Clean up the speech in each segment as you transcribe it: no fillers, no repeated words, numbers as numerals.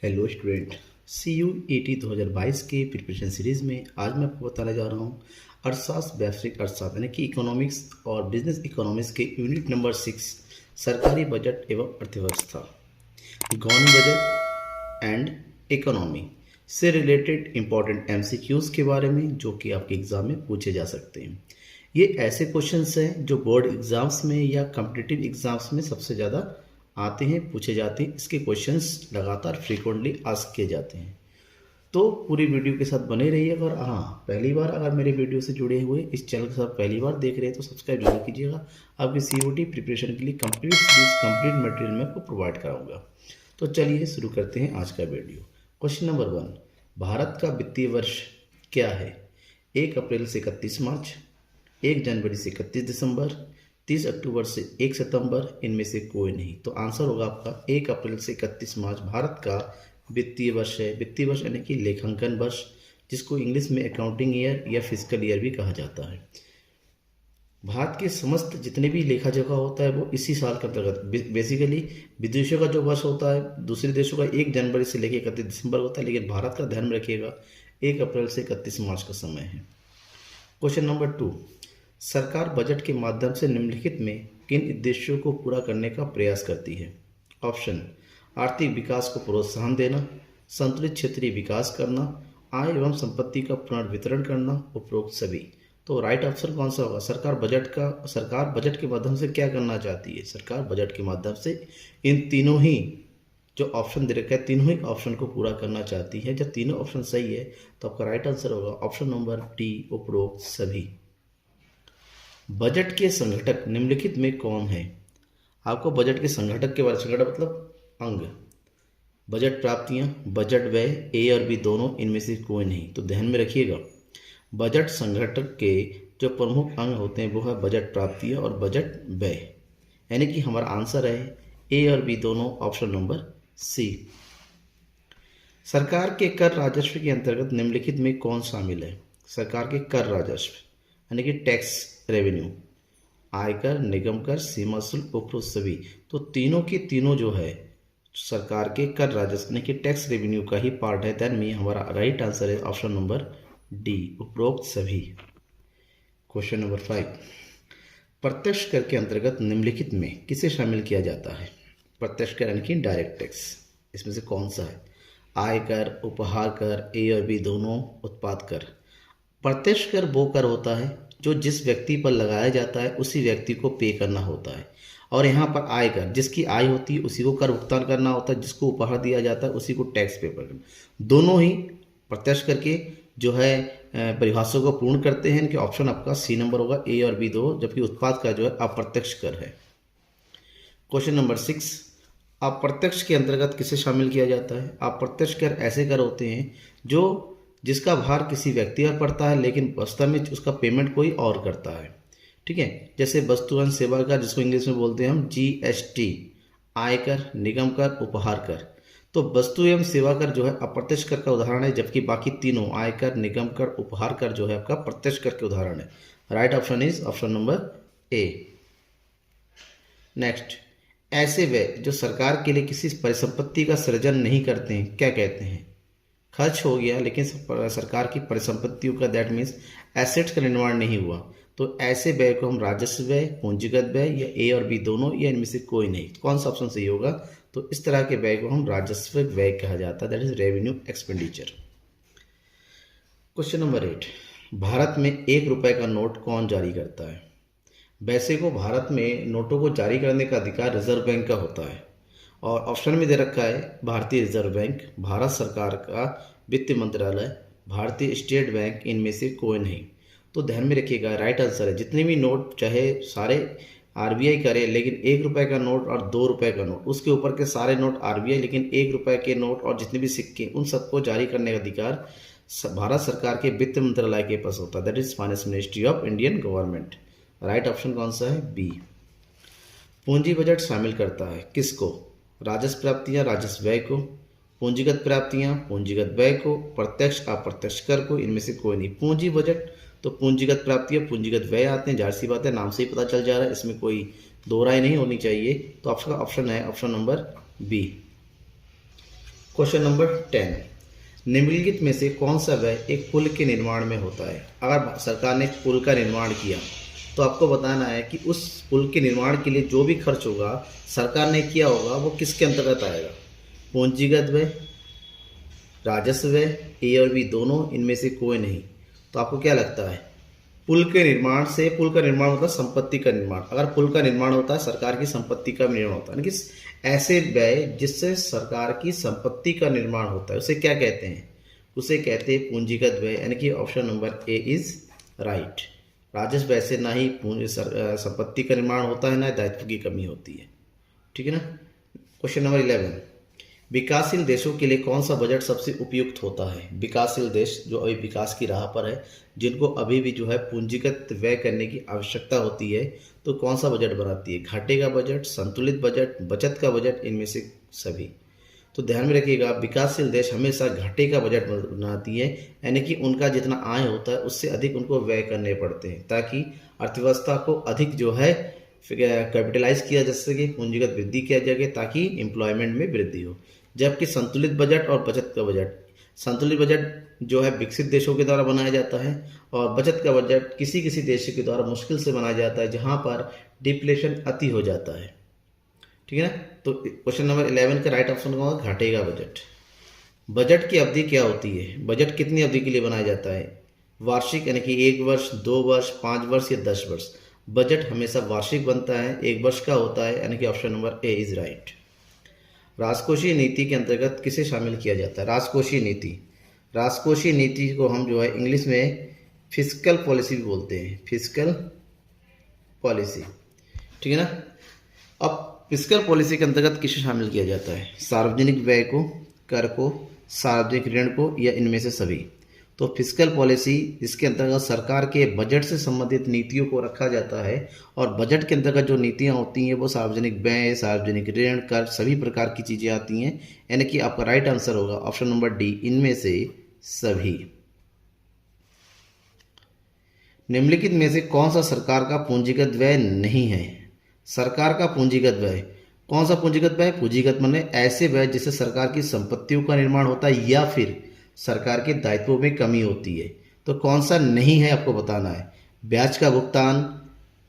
Hello student. C U E T 2022 के preparation series में आज मैं आपको बताने जा रहा हूँ अर्थशास्त्र, वैश्विक अर्थशास्त्र यानी कि इकोनॉमिक्स और बिजनेस इकोनॉमिक्स के यूनिट नंबर 6 सरकारी बजट एवं अर्थव्यवस्था, गवर्नमेंट बजट एंड इकोनॉमी से रिलेटेड इंपॉर्टेंट एमसीक्यूज़ के बारे में, जो कि आपके एग्ज़ाम में पूछे जा सकते हैं। ये ऐसे क्वेश्चंस हैं जो बोर्ड एग्ज़ाम्स में या कॉम्पिटिटिव एग्ज़ाम्स में सबसे ज़्यादा आते हैं, पूछे जाते हैं। इसके क्वेश्चंस लगातार फ्रीक्वेंटली आस्क किए जाते हैं, तो पूरी वीडियो के साथ बने रहिएगा। और हाँ, पहली बार अगर मेरे वीडियो से जुड़े हुए इस चैनल के साथ पहली बार देख रहे हैं तो सब्सक्राइब जरूर कीजिएगा। आपकी सीयूटी प्रिपरेशन के लिए कंप्लीट सीरीज, कंप्लीट मटेरियल मैं आपको प्रोवाइड कराऊंगा। तो चलिए शुरू करते हैं आज का वीडियो। क्वेश्चन नंबर 1, भारत का वित्तीय वर्ष क्या है? 1 अप्रैल से 31 मार्च, 1 जनवरी से 31 दिसंबर, 30 अक्टूबर से 1 सितंबर, इनमें से कोई नहीं। तो आंसर होगा आपका 1 अप्रैल से 31 मार्च भारत का वित्तीय वर्ष है। वित्तीय वर्ष यानी कि लेखांकन वर्ष, जिसको इंग्लिश में अकाउंटिंग ईयर या फिजिकल ईयर भी कहा जाता है। भारत के समस्त जितने भी लेखा जोखा होता है वो इसी साल के अंतर्गत, बेसिकली विदेशों का जो वर्ष होता है दूसरे देशों का 1 जनवरी से लेकर 31 दिसंबर होता है, लेकिन भारत का ध्यान में रखिएगा 1 अप्रैल से 31 मार्च का समय है। क्वेश्चन नंबर 2, सरकार बजट के माध्यम से निम्नलिखित में किन उद्देश्यों को पूरा करने का प्रयास करती है? ऑप्शन: आर्थिक विकास को प्रोत्साहन देना, संतुलित क्षेत्रीय विकास करना, आय एवं संपत्ति का पुनर्वितरण करना, उपरोक्त सभी। तो राइट ऑप्शन कौन सा होगा? सरकार बजट के माध्यम से क्या करना चाहती है? सरकार बजट के माध्यम से इन तीनों ही जो ऑप्शन दे रखा है, तीनों ही ऑप्शन को पूरा करना चाहती है। जब तीनों ऑप्शन सही है तो आपका राइट आंसर होगा ऑप्शन नंबर डी, उपरोक्त सभी। बजट के संगठक निम्नलिखित में कौन है? आपको बजट के संगठक के बारे में, संगठक मतलब अंग, बजट प्राप्तियां, बजट व्यय, ए और बी दोनों, इनमें से कोई नहीं। तो ध्यान में रखिएगा, बजट संगठक के जो प्रमुख अंग होते हैं वो है बजट प्राप्तियां और बजट व्यय, यानी कि हमारा आंसर है ए और बी दोनों, ऑप्शन नंबर सी। सरकार के कर राजस्व के अंतर्गत निम्नलिखित में कौन शामिल है? सरकार के कर राजस्व यानी कि टैक्स रेवेन्यू, आयकर, निगम कर, सीमा शुल्क, उपरोक्त सभी। तो तीनों के तीनों जो है सरकार के कर राजस्व यानी कि टैक्स रेवेन्यू का ही पार्ट है। देन में हमारा राइट आंसर है ऑप्शन नंबर डी, उपरोक्त सभी। क्वेश्चन नंबर 5, प्रत्यक्ष कर के अंतर्गत निम्नलिखित में किसे शामिल किया जाता है? प्रत्यक्ष कर यानी कि डायरेक्ट टैक्स, इसमें से कौन सा है? आयकर, उपहार कर, ए और बी दोनों, उत्पाद कर। प्रत्यक्ष कर वो कर होता है जो जिस व्यक्ति पर लगाया जाता है उसी व्यक्ति को पे करना होता है, और यहाँ पर आयकर, जिसकी आय होती है उसी को कर भुगतान करना होता है, जिसको उपहार दिया जाता है उसी को टैक्स पेपर करना। दोनों ही प्रत्यक्ष करके जो है परिभाषा को पूर्ण करते हैं। इनके ऑप्शन आपका सी नंबर होगा, ए और बी दो, जबकि उत्पाद का जो है अप्रत्यक्ष कर है। क्वेश्चन नंबर 6, अप्रत्यक्ष के अंतर्गत किसे शामिल किया जाता है? अप्रत्यक्ष कर ऐसे कर होते हैं जो जिसका भार किसी व्यक्ति पर पड़ता है लेकिन वास्तव में उसका पेमेंट कोई और करता है। ठीक है, जैसे वस्तु एवं सेवा कर, जिसको इंग्लिश में बोलते हैं हम जीएसटी, आयकर, निगम कर, उपहार कर। तो वस्तु एवं सेवा कर जो है अप्रत्यक्ष कर का उदाहरण है, जबकि बाकी तीनों आयकर, निगम कर, उपहार कर जो है आपका प्रत्यक्ष कर के उदाहरण है। Right option is option number A. Next, ऐसे वे जो सरकार के लिए किसी परिसंपत्ति का सृजन नहीं करते हैं क्या कहते हैं? खर्च हो गया लेकिन सरकार की परिसंपत्तियों का, दैट मीन्स एसेट्स का निर्माण नहीं हुआ, तो ऐसे व्यय को हम राजस्व व्यय, पूंजीगत व्यय, या ए और बी दोनों, या इनमें से कोई नहीं। कौन सा ऑप्शन सही होगा? तो इस तरह के व्यय को हम राजस्व व्यय कहा जाता है, that is revenue expenditure. Question number 8, Bharat में 1 रुपए का नोट कौन जारी करता है? वैसे को भारत में नोटों को जारी करने का अधिकार रिजर्व बैंक का होता है, और ऑप्शन में दे रखा है भारतीय रिजर्व बैंक, भारत सरकार का वित्त मंत्रालय, भारतीय स्टेट बैंक, इनमें से कोई नहीं। तो ध्यान में रखिएगा, राइट आंसर है जितने भी नोट, चाहे सारे आरबीआई करे, लेकिन 1 रुपए का नोट और 2 रुपए का नोट, उसके ऊपर के सारे नोट आरबीआई, लेकिन 1 रुपए के नोट और जितने भी सिक्के, उन सबको जारी करने का अधिकार भारत सरकार के वित्त मंत्रालय के पास होता है, that is finance ministry of Indian government. Right option कौन सा है? बी। पूंजी बजट शामिल करता है किसको? राजस्व प्राप्तियां, राजस्व व्यय को, पूंजीगत प्राप्तियां, पूंजीगत व्यय को, प्रत्यक्ष अप्रत्यक्ष कर को, इनमें से कोई नहीं। पूंजी बजट तो पूंजीगत प्राप्तियां, पूंजीगत व्यय आते हैं, जाहिर सी बात है, नाम से ही पता चल जा रहा है, इसमें कोई दो राय नहीं होनी चाहिए। तो आपका ऑप्शन है option number B. Question number 10, निम्नलिखित में से कौन सा व्यय एक पुल के निर्माण में होता है। अगर सरकार ने पुल का निर्माण किया तो आपको बताना है कि उस पुल के निर्माण के लिए जो भी खर्च होगा सरकार ने किया होगा वो किसके अंतर्गत आएगा। पूंजीगत व्यय, राजस्व व्यय, ए और बी दोनों, इनमें से कोई नहीं। तो आपको क्या लगता है, पुल के निर्माण से, पुल का निर्माण होता है संपत्ति का निर्माण, अगर पुल का निर्माण होता है सरकार की संपत्ति का निर्माण होता है, यानी कि ऐसे व्यय जिससे सरकार की संपत्ति का निर्माण होता है उसे क्या कहते हैं, उसे कहते हैं पूंजीगत व्यय, यानी कि option number A is right. राजस्व व्यय से ना ही संपत्ति का निर्माण होता है, ना दायित्व की कमी होती है, ठीक है ना। क्वेश्चन नंबर 11, विकासशील देशों के लिए कौन सा बजट सबसे उपयुक्त होता है। विकासशील देश जो अभी विकास की राह पर है, जिनको अभी भी जो है पूंजीगत व्यय करने की आवश्यकता होती है, तो कौन सा बजट बनाती है, घाटे का बजट, संतुलित बजट, बचत का बजट, इनमें से सभी। तो ध्यान में रखिएगा, विकासशील देश हमेशा घाटे का बजट बनाती है, यानी कि उनका जितना आय होता है उससे अधिक उनको व्यय करने पड़ते हैं, ताकि अर्थव्यवस्था को अधिक जो है कैपिटलाइज किया जा सके, पूंजीगत वृद्धि किया जाए, ताकि एम्प्लॉयमेंट में वृद्धि हो। जबकि संतुलित बजट और बचत का बजट, संतुलित बजट जो है विकसित देशों के द्वारा बनाया जाता है, और बचत का बजट किसी किसी देश के द्वारा मुश्किल से बनाया जाता है, जहां पर डिप्लेशन अति हो जाता है, ठीक है ना। तो क्वेश्चन नंबर 11 का राइट ऑप्शन होगा घाटे का बजट। बजट की अवधि क्या होती है, बजट कितनी अवधि के लिए बनाया जाता है, वार्षिक, यानी कि 1 वर्ष, 2 वर्ष, 5 वर्ष या 10 वर्ष। बजट हमेशा वार्षिक बनता है, 1 वर्ष का होता है, यानी कि option number A is right. राजकोषीय नीति के अंतर्गत किसे शामिल किया जाता है, राजकोषीय नीति। राजकोषीय नीति को हम जो है इंग्लिश में फिस्कल पॉलिसी भी बोलते हैं, फिस्कल पॉलिसी, ठीक है ना। अब फिस्कल पॉलिसी के अंतर्गत किसे शामिल किया जाता है, सार्वजनिक व्यय को, कर को, सार्वजनिक ऋण को, या इनमें से सभी। तो फिस्कल पॉलिसी जिसके अंतर्गत सरकार के बजट से संबंधित नीतियों को रखा जाता है, और बजट के अंतर्गत जो नीतियां होती हैं वो सार्वजनिक व्यय, सार्वजनिक ऋण, कर, सभी प्रकार की चीज़ें आती हैं, यानी कि आपका राइट आंसर होगा ऑप्शन नंबर डी, इनमें से सभी। निम्नलिखित में से कौन सा सरकार का पूंजीगत व्यय नहीं है। सरकार का पूंजीगत व्यय, कौन सा पूंजीगत व्यय, पूंजीगत माने ऐसे व्यय जिससे सरकार की संपत्तियों का निर्माण होता है या फिर सरकार के दायित्वों में कमी होती है। तो कौन सा नहीं है आपको बताना है, ब्याज का भुगतान,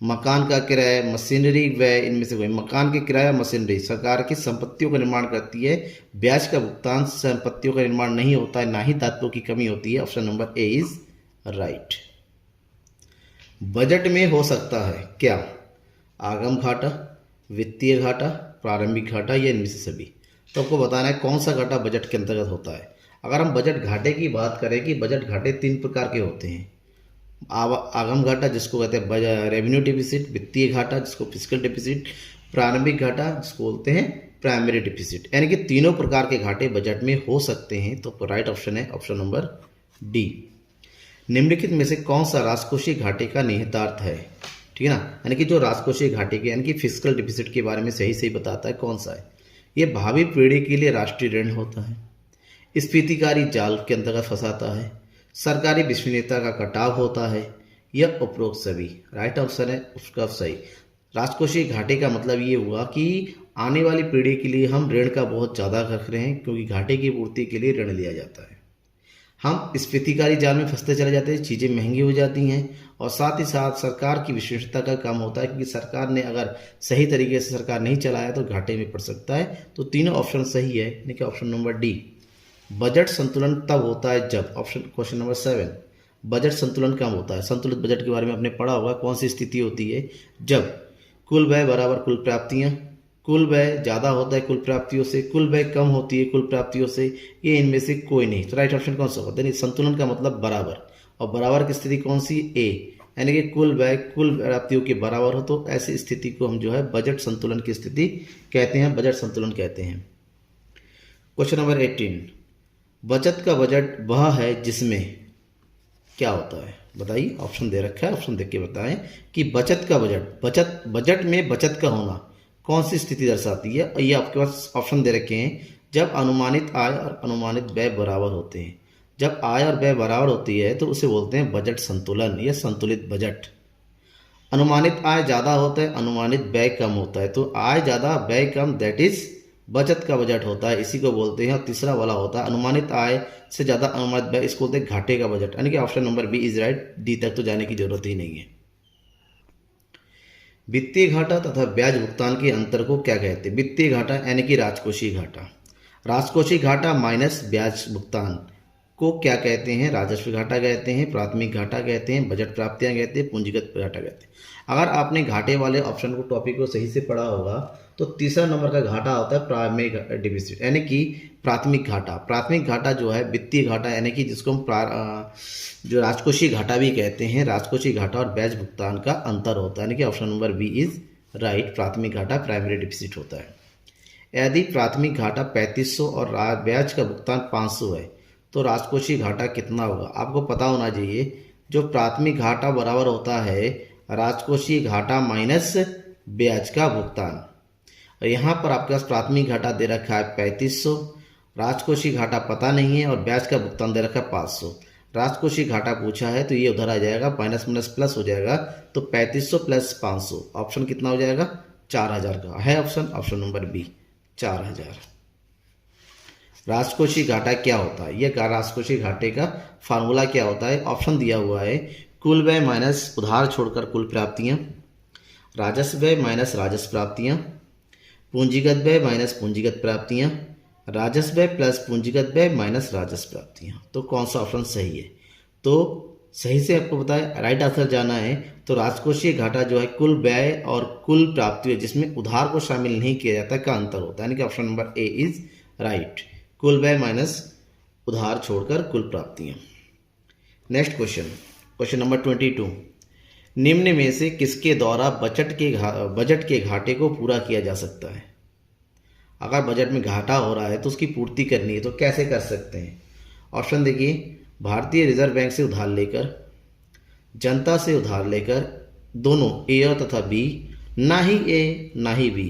मकान का किराया, मशीनरी व्यय, इनमें से कोई। मकान के किराया, मशीनरी सरकार की संपत्तियों का निर्माण करती है, ब्याज का भुगतान संपत्तियों का निर्माण नहीं होता है, ना ही दायित्वों की कमी होती है, option number A is right. Budget में हो सकता है क्या, आगम घाटा, वित्तीय घाटा, प्रारंभिक घाटा, या इनमें से सभी। तो आपको बताना है कौन सा घाटा बजट के अंतर्गत होता है। अगर हम बजट घाटे की बात करें कि बजट घाटे 3 प्रकार के होते हैं, आगम घाटा जिसको कहते हैं रेवेन्यू डिफिसिट, वित्तीय घाटा जिसको फिस्कल डिफिसिट, प्रारंभिक घाटा जिसको बोलते हैं प्राइमरी डिफिसिट, यानी कि तीनों प्रकार के घाटे बजट में हो सकते हैं। तो राइट ऑप्शन है ऑप्शन नंबर डी। निम्नलिखित में से कौन सा राजकोषीय घाटे का निहितार्थ है, ठीक है ना, यानी कि जो राजकोषीय घाटे के यानी कि फिस्कल डिफिसिट के बारे में सही सही बताता है, कौन सा है। ये भावी पीढ़ी के लिए राष्ट्रीय ऋण होता है, स्फीतिकारी जाल के अंतर्गत फंसाता है, सरकारी विश्वसनीयता का कटाव होता है, या उपरोक्त सभी। राइट ऑप्शन है उसका सही। राजकोषीय घाटे का मतलब ये हुआ कि आने वाली पीढ़ी के लिए हम ऋण का बहुत ज़्यादा रख रहे हैं, क्योंकि घाटे की पूर्ति के लिए ऋण लिया जाता है। हम स्फीतिकारी जाल में फंसते चले जाते हैं, चीज़ें महंगी हो जाती हैं, और साथ ही साथ सरकार की विश्वसनीयता का कम होता है, क्योंकि सरकार ने अगर सही तरीके से सरकार नहीं चलाया तो घाटे में पड़ सकता है। तो तीनों ऑप्शन सही है, यानी कि ऑप्शन नंबर डी। बजट संतुलन तब होता है जब, ऑप्शन क्वेश्चन नंबर 7, बजट संतुलन कब होता है। संतुलित बजट के बारे में आपने पढ़ा होगा, कौन सी स्थिति होती है, जब कुल व्यय बराबर कुल प्राप्तियाँ, कुल व्यय ज़्यादा होता है कुल प्राप्तियों से, कुल व्यय कम होती है कुल प्राप्तियों से, ये इनमें से कोई नहीं। तो राइट ऑप्शन कौन सा होता है, संतुलन का मतलब बराबर, और बराबर की स्थिति कौन सी, ए, यानी कि कुल व्यय कुल प्राप्तियों के बराबर हो, तो ऐसी स्थिति को हम जो है बजट संतुलन की स्थिति कहते हैं, बजट संतुलन कहते हैं। क्वेश्चन नंबर 18, बचत का बजट वह है जिसमें क्या होता है, बताइए। ऑप्शन दे रखा है, ऑप्शन देख के बताएं कि बचत का बजट, बजट में बचत का होना कौन सी स्थिति दर्शाती है। ये आपके पास ऑप्शन दे रखे हैं, जब अनुमानित आय और अनुमानित व्यय बराबर होते हैं। जब आय और व्यय बराबर होती है तो उसे बोलते हैं बजट संतुलन या संतुलित बजट। अनुमानित आय ज़्यादा होता है, अनुमानित व्यय कम होता है, तो आय ज़्यादा व्यय कम, दैट इज बचत का बजट होता है, इसी को बोलते हैं। और तीसरा वाला होता है अनुमानित आय से ज़्यादा अनुमानित व्यय, इसको बोलते हैं घाटे का बजट। यानी कि option number B is right. D तक तो जाने की जरूरत ही नहीं है। वित्तीय घाटा तथा ब्याज भुगतान के अंतर को क्या कहते हैं? वित्तीय घाटा यानी कि राजकोषीय घाटा। राजकोषीय घाटा माइनस ब्याज भुगतान को क्या कहते हैं? राजस्व घाटा कहते हैं, प्राथमिक घाटा कहते हैं, बजट प्राप्तियां कहते हैं, पूंजीगत घाटा कहते हैं। अगर आपने घाटे वाले ऑप्शन को टॉपिक को सही से पढ़ा होगा तो तीसरा नंबर का घाटा होता है प्राइमरी डिफिसिट यानी कि प्राथमिक घाटा। प्राथमिक घाटा जो है वित्तीय घाटा यानी कि जिसको हम जो राजकोषीय घाटा भी कहते हैं, राजकोषीय घाटा और ब्याज भुगतान का अंतर होता है। यानी कि option number B is right. प्राथमिक घाटा प्राइमरी डिफिसिट होता है। यदि प्राथमिक घाटा 3500 और ब्याज का भुगतान 500 है तो राजकोषीय घाटा कितना होगा? आपको पता होना चाहिए जो प्राथमिक घाटा बराबर होता है राजकोषीय घाटा माइनस ब्याज का भुगतान। और यहाँ पर आपके पास प्राथमिक घाटा दे रखा है 3500, राजकोषीय घाटा पता नहीं है और ब्याज का भुगतान दे रखा है 500। राजकोषीय घाटा पूछा है तो ये उधर आ जाएगा, माइनस माइनस प्लस हो जाएगा, तो 3500 प्लस 500 ऑप्शन कितना हो जाएगा? 4000 का है ऑप्शन नंबर बी 4000। राजकोषीय घाटा क्या होता है? यह राजकोषीय घाटे का फार्मूला क्या होता है? ऑप्शन दिया हुआ है कुल व्यय माइनस उधार छोड़कर कुल प्राप्तियां, राजस्व व्यय माइनस राजस्व प्राप्तियां, पूंजीगत व्यय माइनस पूंजीगत प्राप्तियां, राजस्व व्यय प्लस पूंजीगत व्यय माइनस राजस्व प्राप्तियां। तो कौन सा ऑप्शन सही है? तो सही से आपको बताया राइट आंसर जाना है तो राजकोषीय घाटा जो है कुल व्यय और कुल प्राप्तियों जिसमें उधार को शामिल नहीं किया जाता का अंतर होता है। यानी कि option number A is right. कुल व्यय माइनस उधार छोड़कर कुल प्राप्तियां। Next question number 22। निम्न में से किसके द्वारा बजट के घाटे को पूरा किया जा सकता है? अगर बजट में घाटा हो रहा है तो उसकी पूर्ति करनी है तो कैसे कर सकते हैं? ऑप्शन देखिए, भारतीय रिजर्व बैंक से उधार लेकर, जनता से उधार लेकर, दोनों ए और तथा बी, ना ही ए ना ही बी।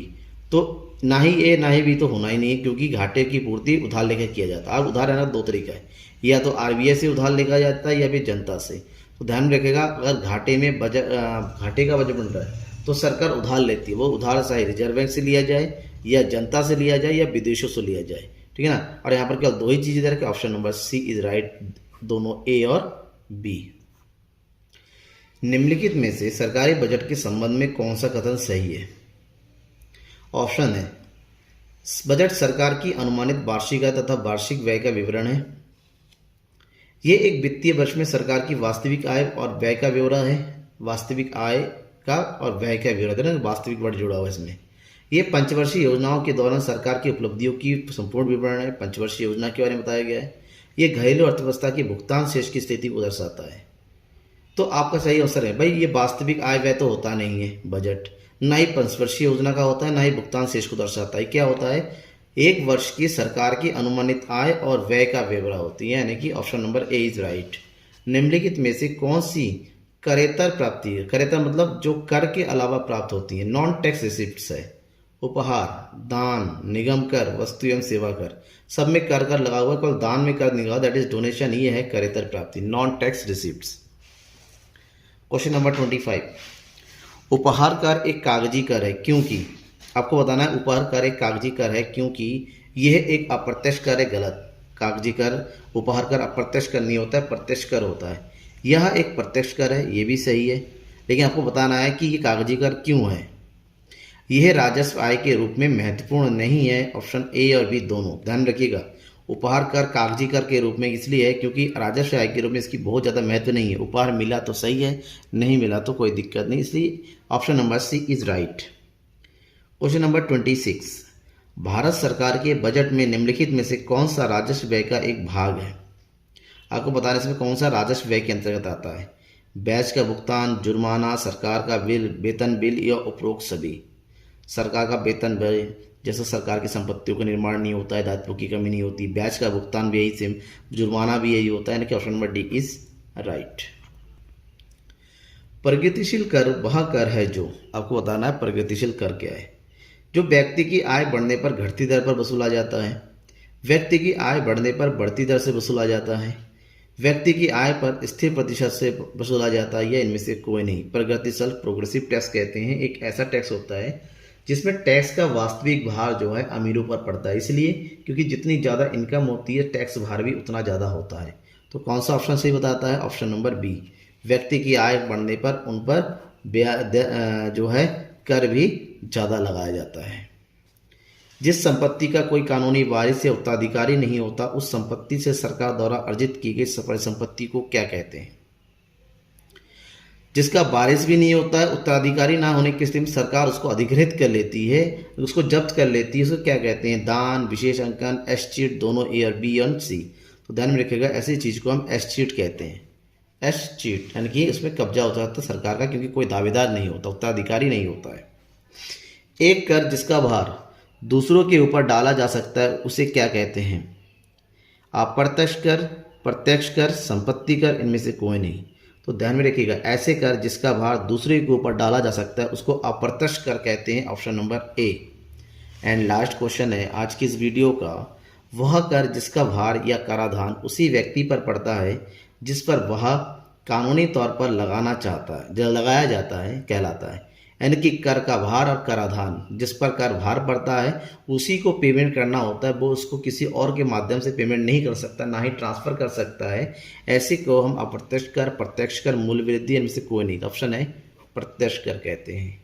तो ना ही ए ना ही बी तो होना ही नहीं है क्योंकि घाटे की पूर्ति उधार लेकर किया जाता है। अब उधार है ना, दो तरीका है, या तो आरबीआई से उधार लेकर जाता है या फिर जनता से। तो ध्यान रखेगा अगर घाटे में घाटे का बजट बन रहा है तो सरकार उधार लेती है, वो उधार चाहे रिजर्व बैंक से लिया जाए या जनता से लिया जाए या विदेशों से लिया जाए, ठीक है ना। और यहाँ पर केवल दो ही चीजें दे रखे, option number C is right, दोनों ए और बी। निम्नलिखित में से सरकारी बजट के संबंध में कौन सा कथन सही है? ऑप्शन है बजट सरकार की अनुमानित वार्षिक आय तथा वार्षिक व्यय का विवरण है। यह एक वित्तीय वर्ष में सरकार की वास्तविक आय और व्यय का ब्यौरा है। वास्तविक आय का और व्यय का ब्यौरा, वास्तविक वर्ष जुड़ा हुआ है इसमें। ये पंचवर्षीय योजनाओं के दौरान सरकार की उपलब्धियों की संपूर्ण विवरण है। पंचवर्षीय योजना के बारे में बताया गया है। ये घरेलू अर्थव्यवस्था की भुगतान शेष की स्थिति को दर्शाता है। तो आपका सही आंसर है भाई, ये वास्तविक आय व्यय तो होता नहीं है बजट, ना ही पंचवर्षीय योजना का होता है, ना ही भुगतान शेष को दर्शाता है। क्या होता है? एक वर्ष की सरकार की अनुमानित आय और व्यय का ब्यौरा होती है। यानी कि option number A is right. निम्नलिखित में से कौन सी करेतर प्राप्ति है? करेतर मतलब जो कर के अलावा प्राप्त होती है, नॉन टैक्स रिसिप्ट्स है। उपहार, दान, निगम कर, वस्तु एवं सेवा कर, सब में कर लगा हुआ है, केवल दान में कर नहीं लगा, दैट इज डोनेशन। ये है करेतर प्राप्ति, non tax receipts. Question number 25। उपहार कर एक कागजी कर है क्योंकि, आपको बताना है उपहार कर एक कागजी कर है क्योंकि यह एक अप्रत्यक्ष कर है। गलत। कागजी कर, उपहार कर अप्रत्यक्ष कर नहीं होता है, प्रत्यक्ष कर होता है। यह एक प्रत्यक्ष कर है, ये भी सही है, लेकिन आपको बताना है कि ये कागजी कर क्यों है। यह राजस्व आय के रूप में महत्वपूर्ण नहीं है। ऑप्शन ए और बी दोनों ध्यान रखिएगा। उपहार कर कागजी कर के रूप में इसलिए है क्योंकि राजस्व आय के रूप में इसकी बहुत ज़्यादा महत्व नहीं है। उपहार मिला तो सही है, नहीं मिला तो कोई दिक्कत नहीं, इसलिए option number C is right. Question number 26। भारत सरकार के बजट में निम्नलिखित में से कौन सा राजस्व व्यय का एक भाग है? आपको बताना इसमें कौन सा राजस्व व्यय के अंतर्गत आता है। ब्याज का भुगतान, जुर्माना, सरकार का बिल, वेतन बिल या उपरोक्त सभी। सरकार का वेतन बिल, जैसे सरकार की संपत्तियों का निर्माण नहीं होता है, दायित्वों की कमी नहीं होती। ब्याज का भुगतान भी यही सेम, जुर्माना भी यही होता है। यानी कि option number D is right. प्रगतिशील कर वह कर है जो, आपको बताना है प्रगतिशील कर क्या है। जो व्यक्ति की आय बढ़ने पर घटती दर पर वसूला जाता है, व्यक्ति की आय बढ़ने पर बढ़ती दर से वसूला जाता है, व्यक्ति की आय पर स्थिर प्रतिशत से वसूला जाता है, या इनमें से कोई नहीं। प्रगतिशील प्रोग्रेसिव टैक्स कहते हैं, एक ऐसा टैक्स होता है जिसमें टैक्स का वास्तविक भार जो है अमीरों पर पड़ता है, इसलिए क्योंकि जितनी ज़्यादा इनकम होती है टैक्स भार भी उतना ज़्यादा होता है। तो कौन सा ऑप्शन सही बताता है? ऑप्शन नंबर बी, व्यक्ति की आय बढ़ने पर उन पर जो है कर भी ज़्यादा लगाया जाता है। जिस संपत्ति का कोई कानूनी वारिस या उत्तराधिकारी नहीं होता, उस संपत्ति से सरकार द्वारा अर्जित की गई परिसंपत्ति को क्या कहते हैं? जिसका वारिस भी नहीं होता है, उत्तराधिकारी ना होने की स्थिति में सरकार उसको अधिग्रहित कर लेती है, उसको जब्त कर लेती है, उसको क्या कहते हैं? दान, विशेष अंकन, एस्टीट, दोनों ए और बी और सी। तो ध्यान में रखिएगा, ऐसी चीज़ को हम एस्टीट कहते हैं। एस्टीट यानी कि उसमें कब्जा होता है सरकार का, क्योंकि कोई दावेदार नहीं होता, उत्तराधिकारी नहीं होता है। एक कर जिसका भार दूसरों के ऊपर डाला जा सकता है उसे क्या कहते हैं? अप्रत्यक्ष कर, प्रत्यक्ष कर, संपत्ति कर, इनमें से कोई नहीं। तो ध्यान में रखिएगा, ऐसे कर जिसका भार दूसरे के ऊपर डाला जा सकता है उसको अप्रत्यक्ष कर कहते हैं। Option number A. And last question है आज की इस वीडियो का, वह कर जिसका भार या कराधान उसी व्यक्ति पर पड़ता है जिस पर वह कानूनी तौर पर लगाना चाहता है, जो लगाया जाता है कहलाता है। यानी कि कर का भार और कराधान, जिस पर कर भार पड़ता है उसी को पेमेंट करना होता है, वो उसको किसी और के माध्यम से पेमेंट नहीं कर सकता, ना ही ट्रांसफ़र कर सकता है। ऐसे को हम अप्रत्यक्ष कर, प्रत्यक्ष कर, मूल्य वृद्धि, इनमें से कोई नहीं। ऑप्शन है प्रत्यक्ष कर कहते हैं।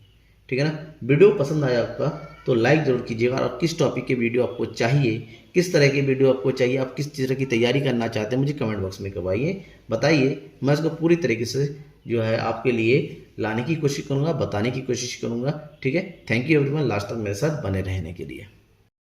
ठीक है ना। वीडियो पसंद आया आपका तो लाइक ज़रूर कीजिएगा, और किस टॉपिक के वीडियो आपको चाहिए, किस तरह की वीडियो आपको चाहिए, आप किस तरह की तैयारी करना चाहते हैं, मुझे कमेंट बॉक्स में बताइए। मैं इसको पूरी तरीके से जो है आपके लिए लाने की कोशिश करूँगा, बताने की कोशिश करूँगा। ठीक है। थैंक यू एवरीवन, लास्ट तक मेरे साथ बने रहने के लिए।